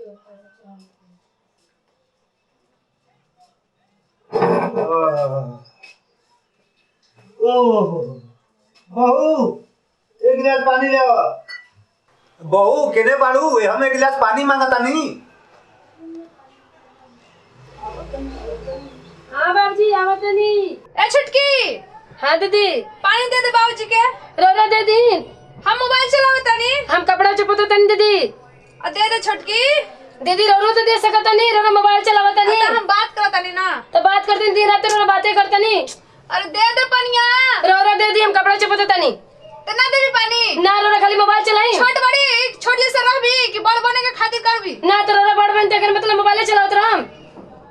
ओह बहू एक गिलास पानी ले आओ। बहू केने बाड़ू हम एक गिलास पानी मांगता नहीं। हाँ बाबूजी आवत नहीं। ए छुटकी। हाँ दीदी पानी दे दे बाबूजी के। रोना दे दी। हम मोबाइल चलावत तनी। हम कपड़ा चुपत तनी दीदी। दे दे छुटकी। दीदी रोनो तो दे सकत नहीं, रोना मोबाइल चलावत नहीं। हम बात करत तनी ना। तो बात करते दिन रात रोना बातें करते नहीं। अरे दे दे पनिया। रोना दे दी, हम कपड़ा चुपत तनी। तो ना देवी पानी। ना रोना खाली मोबाइल चलाई। छोट बड़ी छोटी से रहबी कि बड़ बने के खातिर करबी। ना तो रोना बड़ बनते कर मतलब मोबाइल चलावत रहम।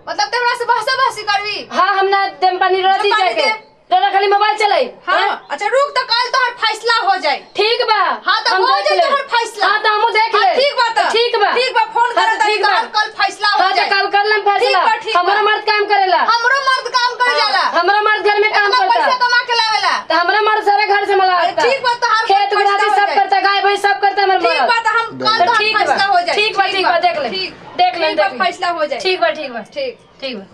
मतलब तेरा से बहसा बहसी करबी। हाँ हम ना दम पानी रोना दी जाके। रोना खाली मोबाइल चलाई। हाँ अच्छा रुक तो कल तोहर फैसला हो जाए। ठीक बा। हाँ तो हो जाए तोहर फैसला। हाँ तो हम देख ले। ठीक बा तो ठीक बा। ठीक बा फोन कर तनी तोहर कल फैसला हो जाए। कल कर लेम फैसला। हमरा मर्द काम करेला। हमरो मर्द काम करे जाला। हमरा मर्द घर में काम करता। पैसा कमा के लावेला। तो हमरा मर्द सारा घर से संभालता। ठीक बा तो खेत गृहस्थी सब करता, गाय भैंस सब करता हमर मर्द। ठीक बा तो हम कल तोहर फैसला हो जाए। ठीक बा देख ले। देख ले फैसला हो जाए। ठीक बा ठीक बा।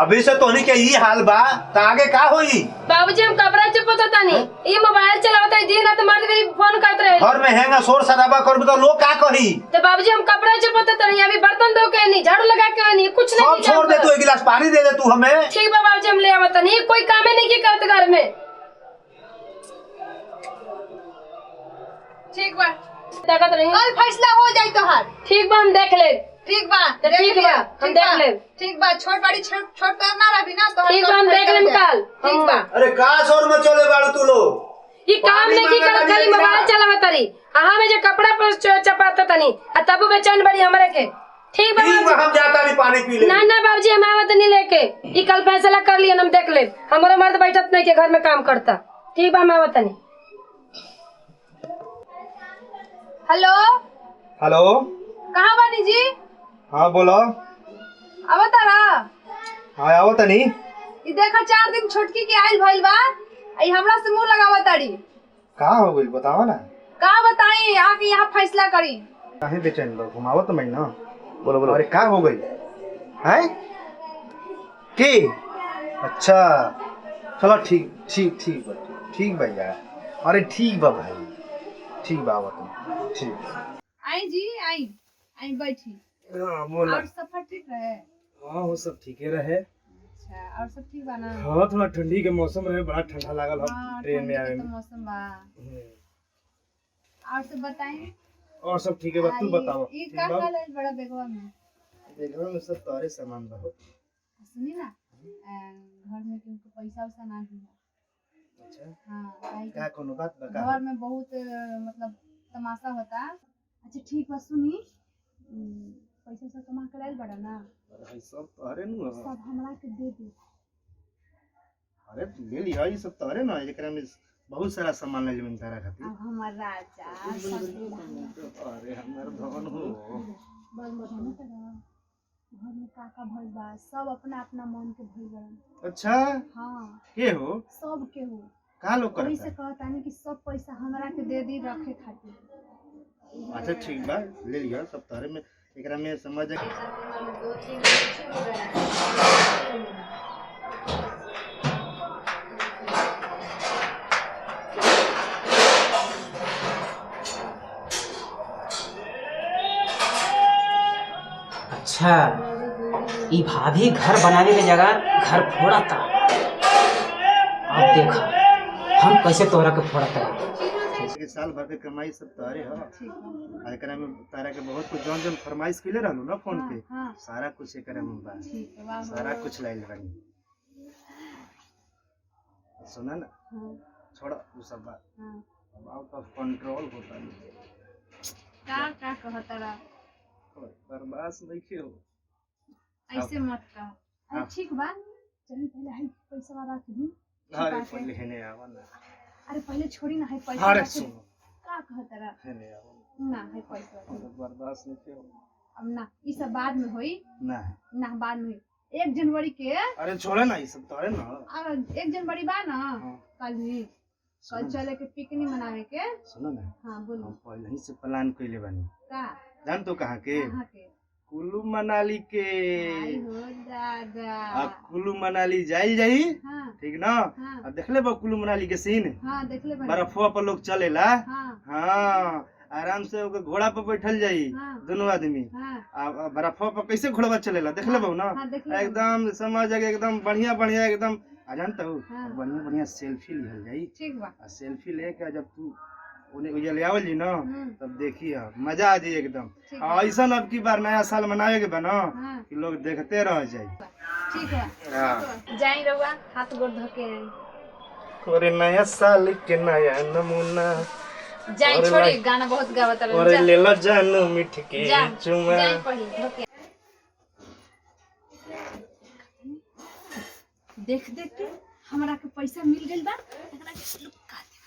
अभी से तोहनी के ई हाल बा त आगे का होई? बाबूजी हम कपड़ा चुपत तानी, ई मोबाइल चलावत है दिन रात मर्द मेरी फोन करत रहे। घर में हैंगा शोर शराबा करबे तो लोग का कही? तो बाबूजी हम कपड़ा चुपत तानी, अभी बर्तन धो के नहीं, झाड़ू लगा के नहीं, कुछ नहीं। सब छोड़ दे, तू एक गिलास पानी दे दे तू हमें। ठीक बा बाबूजी हम ले आवत नहीं, कोई काम नहीं की करत घर में। ठीक बा ताकत रही कल फैसला हो जाए तोहर। ठीक बा हम देख ले। ठीक बा ठीक बा हम देख ले। ठीक बा छोट बड़ी छोट करना रहबी ना तो ठीक बा हम देख लेम कल। ठीक बा। अरे का शोर में चले बाड़ू तू लोग? ये काम नहीं की कर, खाली मोबाइल चलावत रही। हां में जो कपड़ा पर चपाता तनी आ तब बेचैन बड़ी हमरे के। ठीक बा हम जाता नहीं पानी पी ले। ना ना बाबूजी हम आवत नहीं लेके, ई कल फैसला कर लिया हम देख ले। हमारा मर्द बैठत नहीं के घर में काम करता। ठीक बा हम आवत नहीं। हेलो हेलो कहां बानी जी? हाँ बोलो। आवत रहा। हाँ आवत नहीं। ई देखा 4 दिन छोटकी के आइल भइल बा। आई हमरा से मुंह लगावत ताड़ी। का हो गइल बतावा ना। का बताई आके यहाँ फैसला करी। काहे बेचैन बा? घुमावत तो मैं ना। बोलो बोलो। अरे का हो गई है की? अच्छा चलो ठीक बा यार। अरे ठीक बा भाई, ठीक बा आवत ठीक। आई जी आई बैठी। हाँ बोला। और सब ठीक रहे? हाँ वो सब ठीक है रहे। अच्छा और सब ठीक बा ना? हाँ थोड़ा ठंडी के मौसम रहे, बड़ा ठंडा लागल हो हाँ, ट्रेन में आवे तो में। मौसम बा। और सब बताएं। और सब ठीक है बा, तू बताओ। ये का हाल है बड़ा बेगवा में? बेगवा में सब तारे सामान बहुत। सुनी ना घर में क्योंकि पैसा वैसा ना दिया। अच्छा हाँ का कोनो बात बता। घर में बहुत मतलब तमाशा होता। अच्छा ठीक बा सुनी, पैसा सब कमा के लाइल बड़ा ना? अरे सब तारे नु सब हमरा के दे दे। अरे तू ले लिया ये सब तारे ना, एकरा में बहुत सारा सामान ले लेवन तारा खातिर। अब हमार राजा अरे हमर धन हो बड़ मधन करा। घर में काका भइल बा, सब अपना अपना मन के भइल बा। अच्छा हाँ के हो? सब के हो। का लोग वही से करता? कहतानी कि सब पैसा हमरा के दे दी रखे खातिर। अच्छा ठीक बा ले लिया सब तारे में, एकरा में समझ अच्छा ई भाभी घर बनावे के जगह घर फोड़ता। अब देखा हम कैसे तोरा के फोड़ता। के साल भर के कमाई सब तारे हो। एकरा में तारा के बहुत कुछ जौन फरमाइश कइले रहलू ना फोन पे। सारा कुछ एकरा में बा। सारा कुछ लाइल बानी। सुना ना छोड़ा वो सब बात। अब आउट ऑफ कंट्रोल होता है। का कहता रहा बर्बाद नहीं के हो ऐसे मत कह। अरे ठीक बा चली पहले हाई पैसा रख दी। अरे पहले हेने आवा ना। अरे पहले छोड़ी ना हाई पैसा। अरे सुनो का कहता रहा हेने आवा ना हाई पैसा बर्बाद नहीं के हो। अब ना ई सब बाद में होई ना बाद में 1 जनवरी के। अरे छोड़े ना ये सब तारे ना। अरे 1 जनवरी बा ना कल ही कल चले के पिकनिक मनावे के। सुनो ना हाँ बोलो। हम पहले ही से प्लान कइले बानी। का जान तो कहाँ के कुल्लू मनाली के आई हो दादा। कुल्लू मनाली जाइल जाई हाँ ठीक ना। हाँ अब देखले बा कुल्लू मनाली के सीन हाँ देख ले बड़ा। बर्फवा पर लोग चलेला। हाँ हाँ आराम से ओके घोड़ा पर बैठल जाई हाँ दोनों आदमी। हाँ आ बर्फवा पर कैसे घोड़वा चलेला देखले बा ना। हाँ देख ले। एकदम समझ जाके एकदम बढ़िया बढ़िया एकदम आ जानता हूँ हाँ। बढ़िया बढ़िया सेल्फी लिहल जाई। ठीक बा। आ सेल्फी लेके जब तू उन्हें ले आवल जी ना हम्म। तब देखी मजा आ जाई एकदम। ठीक आ, ऐसा अब की बार नया साल मनावे के बना हाँ कि लोग देखते रह जाए। ठीक बा। हाँ जाई रहुआ हाथ गोड़ धो के आई। और नया साल के नया नमूना जाई और छोड़ी लाइक- गाना बहुत गावत और रहे। ले लो जानू मिठ के जा चुमा। जाई पढ़ी धो के। देख देख के हमरा के पैसा मिल गइल बा एकरा के लुका दे।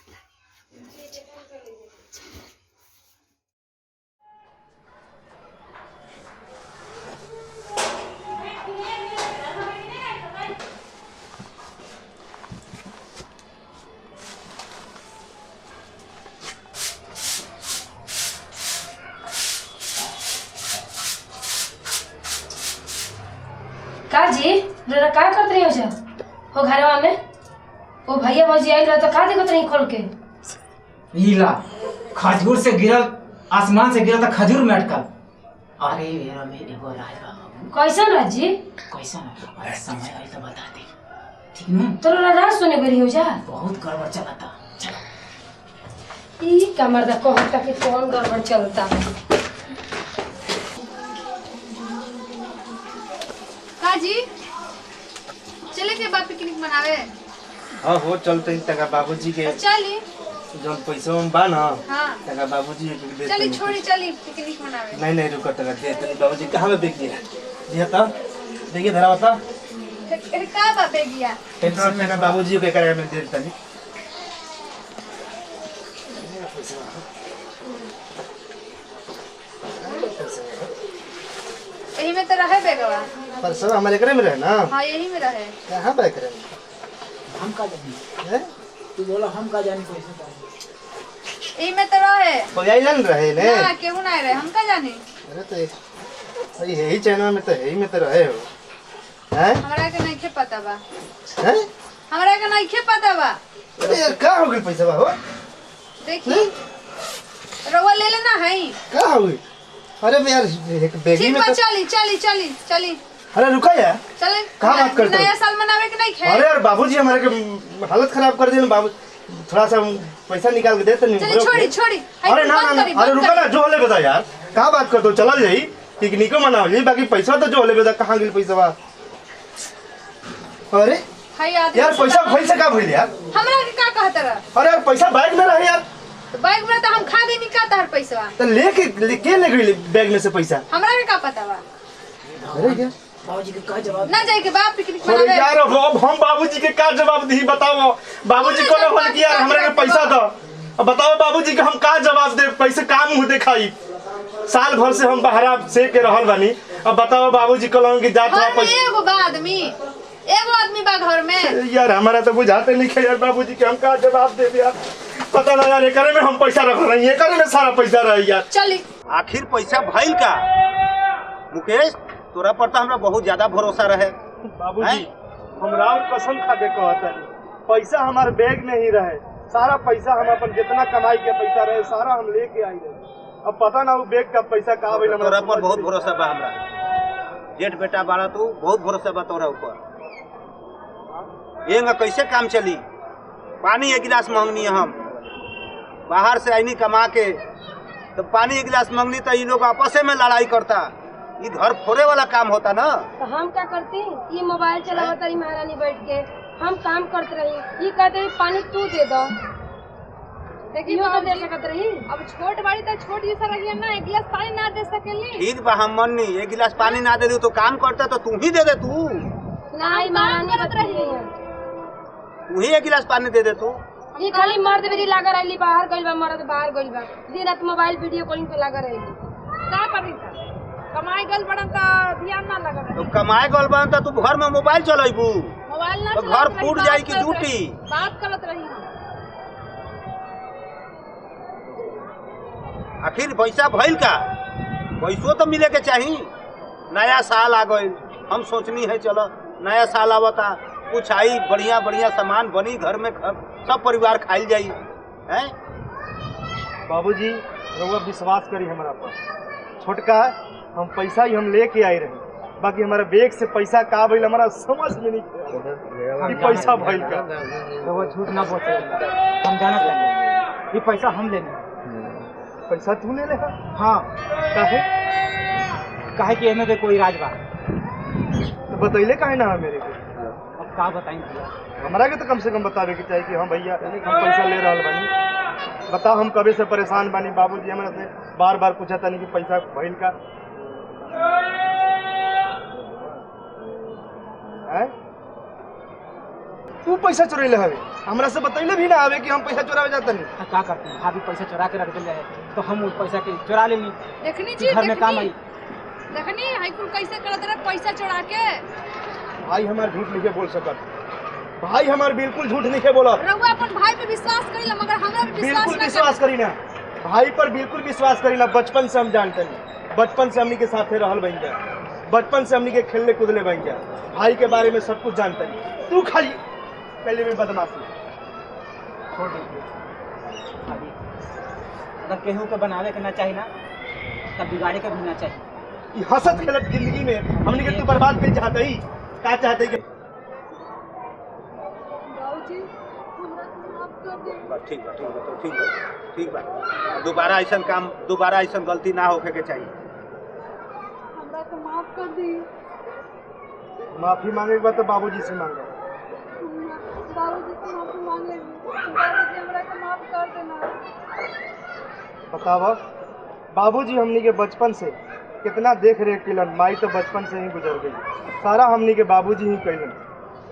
का जी रोरा का करत रही हो जा हो घरवा में ओ भैया भौजी आइल रहा तो का देखत रही खोल के। ईला खजूर से गिरल, आसमान से गिरल तो खजूर में अटकल। अरे मेरा में एगो राज बा। कैसन रहा जी? कैसा ना अरे समय आई तो बता दे ठीक ना। तो रोरा रात सुने गई हो जा। बहुत गड़बड़ चलता। चल ई का मर्दा कहता कि कौन गड़बड़ चलता। का जी चले के बाद पिकनिक मनावे। हाँ हो चलते तका बाबूजी के चली जौन पैसा में बा ना हाँ तका बाबूजी के दे चली देतनी। छोड़ी चली पिकनिक मनावे। नहीं नहीं रुको तका दे देतनी बाबूजी कहाँ में बेच दिया दिया था देखिए धरा बता अरे का बा बेगिया। टेंशन में बाबूजी के करे में दे देतनी। यही में तो रहे बेगवा। पर सब हमारे करे में रहे ना। हाँ यही में रहे। कहाँ पे करे हम का जानी हैं तू बोला हम का जानी पैसा का। यही में तो रहे। कोई आई नहीं रहे ने। ना केहू ना रहे हम का जानी। अरे तो यही चैनल में तो यही में तो रहे हो हैं हमरा के नहीं खे पता बा। हैं हमरा के नहीं खे पता बा। अरे यार का हो गई पैसा बा हो देखी रवा ले लेना है। का हो गई अरे यार एक बेगी ठीक में बा तो चली चली चली चली अरे रुका यार चले। कहाँ बात करते हो? नया साल मनावे के नहीं खे। अरे यार बाबूजी हमारे के हालत खराब कर दिए बाबू थोड़ा सा पैसा निकाल के देते नहीं चली छोड़ी छोड़ी। अरे ना ना अरे रुका ना जो होले बता यार का बात कर दो चल जाई पिकनिको मनाओ जी बाकी पैसा तो जो होले बता कहाँ गेल पैसा बा। अरे यार पैसा पैसा का भइल यार हमरा के का कहत रहा। अरे यार पैसा बैग में रहे यार बैग में तो हम खा देनी का तार पैसा। तो के ले गई बैग में से पैसा। हमरा के का पता बा। अरे यार बाबूजी के का जवाब। ना जाए के बाप पिकनिक अरे मनावे। यार अब हम बाबूजी के का जवाब दी बताओ बाबूजी को बोल कि यार हमरा के पैसा दो अब बताओ बाबूजी के हम का जवाब दे पैसे काम मुंह दिखाई साल भर से हम बहरा से के रहल बानी अब बताओ बाबूजी कहलन कि जा थोड़ा घर में पैसा एगो आदमी बा घर में। यार हमारा तो बुझाते नहीं है यार बाबूजी के हम का जवाब दे यार पता ना यार एकरे में हम पैसा रख रहे हैं एकरे में सारा पैसा रह यार। चली आखिर पैसा भइल का मुकेश तोरा पर तो हमरा बहुत ज्यादा भरोसा रहे। बाबूजी हम राव कसम खा के कहता पैसा हमारे बैग में ही रहे सारा पैसा हम अपन जितना कमाई के पैसा रहे सारा हम लेके आई रहे अब पता ना वो बैग का पैसा कहाँ भइल तोरा पर बहुत भरोसा बा हमरा जेठ बेटा बाड़ा तू बहुत भरोसा बा तोरा ऊपर। एंगा कैसे काम चली पानी एक गिलास मांगनी हम बाहर से आईनी कमा के तो पानी एक गिलास मांगनी तो ये लोग आपस में लड़ाई करता ये घर फोड़े वाला काम होता ना। तो हम क्या करती ये मोबाइल चलावत रही महारानी बैठ के हम काम करते रही ये कहते रही पानी तू दे दो देखी इहो तो दे सकत रही। अब छोट बाड़ी तो छोट जैसा रही ना एक गिलास पानी ना दे सकेली। ठीक बा हम मन नहीं एक गिलास पानी ना दे दू तो काम करता तो तू ही दे दे तू नहीं महारानी करत रही। तू ही एक गिलास पानी दे दे तू। ये खाली मर्द बेरी लागा रही बाहर गइल बा मर्द बाहर गइल बा दिन रात मोबाइल वीडियो कॉलिंग पे लागा रही का करी कमाई गल बड़न तो ध्यान ना लगा। तो कमाए गल बन तो तू घर में मोबाइल चलेबू मोबाइल ना तो घर फूट जाई की ड्यूटी। बात करत रही हम। आखिर पैसा भइल का पैसो तो मिले के चाहिए नया साल आ गई, हम सोचनी है चलो नया साल आवता, कुछ आई बढ़िया बढ़िया सामान बनी घर में, सब परिवार खाइल जाई हैं। बाबूजी रउआ विश्वास करी हमारा पर, छोटका हम पैसा ही हम लेके आई रहे, बाकी हमारा बैग से पैसा का भइल हमारा समझ में नहीं कि पैसा भइल का। रउआ झूठ ना बोलते, हम जानत नहीं, ये पैसा हम लेने। पैसा तू ले ले? हाँ, काहे? काहे कि एमे कोई राज बा। तो बतैले काहे ना मेरे को? अब का बताई भैया, हमारा के तो कम से कम बतावे के चाहिए कि हाँ भैया हम पैसा ले रहल बानी। बताओ हम कबे से परेशान बानी, बाबूजी हमरा से बार बार पूछा तानी कि पैसा भइल का है? तू पैसा चोरैले हवे, हमरा से बतैले भी ना हवे कि हम पैसा चोरावे जाता नहीं। का करते हैं, भाभी पैसा चुरा के रख दिले है तो हम उस पैसा के चुरा लेनी, देखनी जी, घर में काम आई। देखनी हाई कुल कैसे करत रहे पैसा चढ़ा के। भाई हमार झूठ नहीं बोल सकत, भाई हमार बिल्कुल झूठ नहीं बोला। रउआ अपन भाई पे विश्वास करी मगर हमरा पे विश्वास बिल्कुल ना विश्वास करी ना, भाई पर बिल्कुल विश्वास करी ना। बचपन से हम जानते नहीं, बचपन से हमनी के साथे रहल बन जा, बचपन से हमनी के खेलने कूदले बन जा, भाई के बारे में सब कुछ जानते नहीं। तू खाली पहले में बदमाशी छोड़ दीजिए भाभी, अगर केहू के बनावे के ना चाहिए ना तब बिगाड़े के भी ना चाहिए। ये हंसत खेलत जिंदगी में हमनी के तू बर्बाद कर चाहते ही का चाहते कि बाबूजी हमरा के माफ कर दे। बस ठीक बा, ठीक बा, तो ठीक बा, ठीक बा। दोबारा ऐसा काम, दोबारा ऐसा गलती ना होके के चाहिए। हमरा के माफ कर दी। माफी मांगे के बाद तो बाबूजी से मांगे। बाबूजी से माफी मांगे, बाबूजी हमरा के माफ कर देना। बतावा बाबूजी हमनी के बचपन से कितना देख रेख केलन, माई तो बचपन से ही गुजर गई, सारा हमनी के बाबूजी ही कैलन।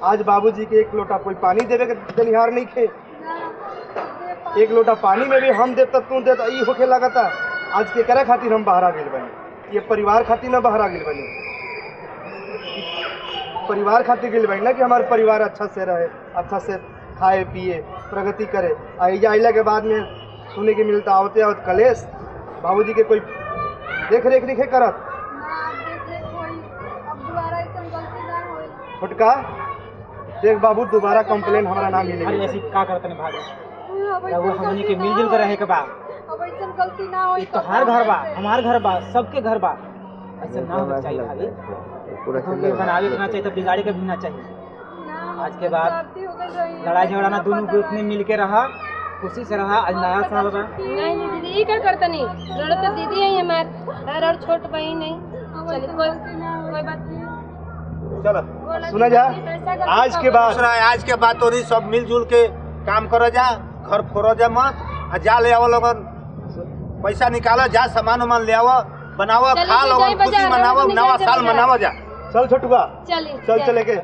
आज बाबूजी के एक लोटा कोई पानी देवे के दनिहार नहीं खे, एक लोटा पानी में भी हम देता तू देता ई होके लगता। आज के करे खातिर हम बाहर आ गेल बनी, ये परिवार खातिर ना बाहर आ गेल बनी, परिवार खातिर गेल बनी ना कि हमारे परिवार अच्छा से रहे, अच्छा से खाए पिए प्रगति करे। आइजा आइला के बाद में सुने के मिलता आवते आवत कलेश, बाबूजी के कोई देख रेख नहीं करत। फुटका देख बाबू, दोबारा कंप्लेन हमारा नाम अरे मिलेगी। ऐसी का करते हैं भाभी, रउआ हमनी के मिलजुल कर रहे के बा। अब ऐसा गलती ना होई तो हर घर बा, हमार घर बा, सबके घर बा, ऐसा ना होना चाहिए भाभी। तो बनावे के ना चाहिए तो बिगाड़े के भी ना चाहिए। आज के बाद लड़ाई झगड़ा ना, दोनों ग्रुप में मिल के रहा, खुशी से रहा। आज नया साल बा। नहीं दीदी ये क्या करता नहीं, रोड तो दीदी है हमार और छोट बहन नहीं। चलिए कोई बात नहीं, चलो सुना जा, आज के बाद दूसरा आज के बाद तो नहीं, सब मिलजुल के काम करो जा, घर फोड़ो जा मत, आ जा ले आओ लोगन, पैसा निकालो जा, सामान वामान ले आओ, बनाओ, चलिए, खा लो, जय खुशी बाजार, मनाओ, हमनी नवा जय साल बाजार। मनाओ जा। चल छोटुआ चलिए चल चले के।